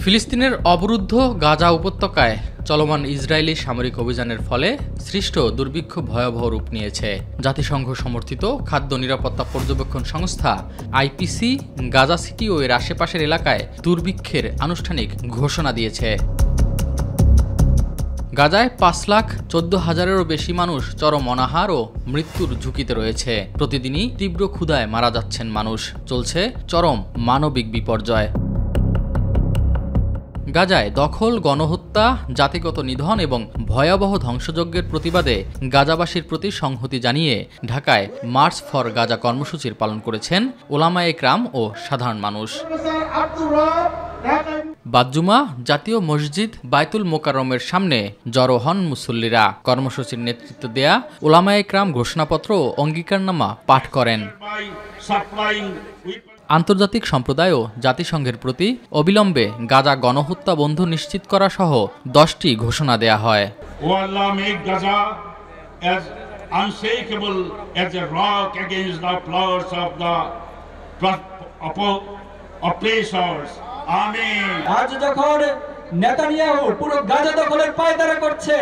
ফিলিস্তিনের অবরুদ্ধ গাজা উপত্যকায় চলমান ইসরায়েলি সামরিক অভিযানের ফলে সৃষ্ট দুর্ভিক্ষ ভয়াবহ রূপ নিয়েছে। জাতিসংঘ সমর্থিত খাদ্য নিরাপত্তা পর্যবেক্ষণ সংস্থা আইপিসি গাজা সিটি ও এর আশেপাশের এলাকায় দুর্ভিক্ষের আনুষ্ঠানিক ঘোষণা দিয়েছে। গাজায় 5,14,000-এরও বেশি মানুষ চরম অনাহার ও মৃত্যুর ঝুঁকিতে রয়েছে। প্রতিদিনই তীব্র ক্ষুধায় মারা যাচ্ছেন মানুষ। চলছে চরম মানবিক বিপর্যয়। গাজায় দখল, গণহত্যা, জাতিগত নিধন এবং ভয়াবহ ধ্বংসযজ্ঞের প্রতিবাদে গাজাবাসীর প্রতি সংহতি জানিয়ে ঢাকায় মার্চ ফর গাজা কর্মসূচির পালন করেছেন ওলামায়ে কেরাম ও সাধারণ মানুষ। বাদজুমা জাতীয় মসজিদ বায়তুল মোকাররমের সামনে জড়ো হন মুসল্লিরা। কর্মসূচির নেতৃত্ব দেয়া ওলামায়ে কেরাম ঘোষণাপত্র ও অঙ্গীকারনামা পাঠ করেন। আন্তর্জাতিক সম্প্রদায় ও জাতিসংঘের প্রতি অবিলম্বে গাজা গণহত্যা বন্ধ নিশ্চিত করা সহ 10টি ঘোষণা দেয়া হয়। আজ যখন নেতানিয়াহু পুরো গাজা দখলের পায়তারা করছে,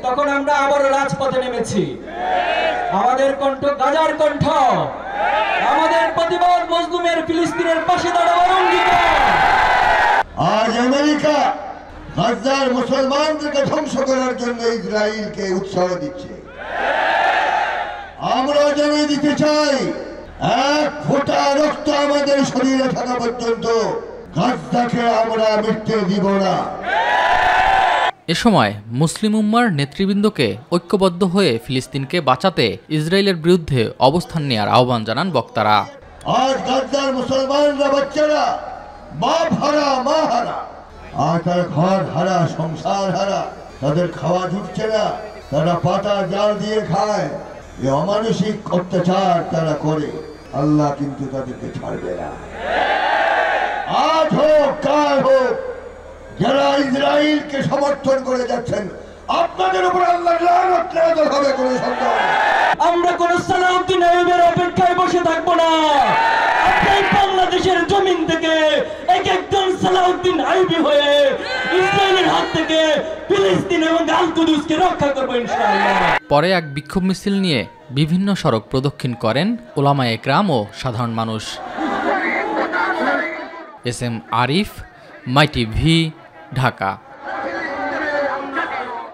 তখন আমরা আবারও রাজপথে নেমেছি। আমাদের কণ্ঠ গাজার কণ্ঠ, আমাদের প্রতিবাদ মজলুমের ফিলিস্তিনের পাশে দাঁড়ানোর অঙ্গীকার। আজ আমেরিকা গাজার মুসলমানদেরকে ধ্বংস করার জন্য ইসরায়েলকে উৎসাহ দিচ্ছে। আমরা জানিয়ে দিতে চাই, এক ফোঁটা রক্ত আমাদের শরীরে থাকা পর্যন্ত গাজাকে আমরা মিটতে দিব না। এ সময় মুসলিম উম্মার নেতৃবৃন্দকে ঐক্যবদ্ধ হয়ে ফিলিস্তিনকে বাঁচাতে ইসরায়েলের বিরুদ্ধে অবস্থান নেওয়ার আহ্বান জানান বক্তারা। আজ গাজার মুসলমানরা, বাচ্চারা বাপ হারা, মা হারা, আর তার ঘর হারা, সংসার হারা, তাদের খাওয়া জুটছে না, তারা পাতা জাল দিয়ে খায়। এই অমানসিক অত্যাচার তারা করে, আল্লাহ কিন্তু তাদেরকে ছাড়বে না। আজ হোক কাল হোক, যারা ইসরায়েলকে সমর্থন করে যাচ্ছেন, আপনাদের উপর আল্লাহর লানত নাযিল হবে, কোনো সন্দেহ নেই। আমরা কোন সালাউদ্দিন আইয়ুবের অপেক্ষায় বসে থাকবো না। আপনার বাংলাদেশের জমিন থেকে এক একজন সালাউদ্দিন আইয়ুবী হয়ে ইসরায়েলের হাত থেকে ফিলিস্তিন এবং আল কুদুসকে রক্ষা করব ইনশাআল্লাহ। পরে এক বিক্ষোভ মিছিল নিয়ে বিভিন্ন সড়ক প্রদক্ষিণ করেন ওলামায়ে কেরাম ও সাধারণ মানুষ। এস এম আরিফ, মাই টিভি, ঢাকা।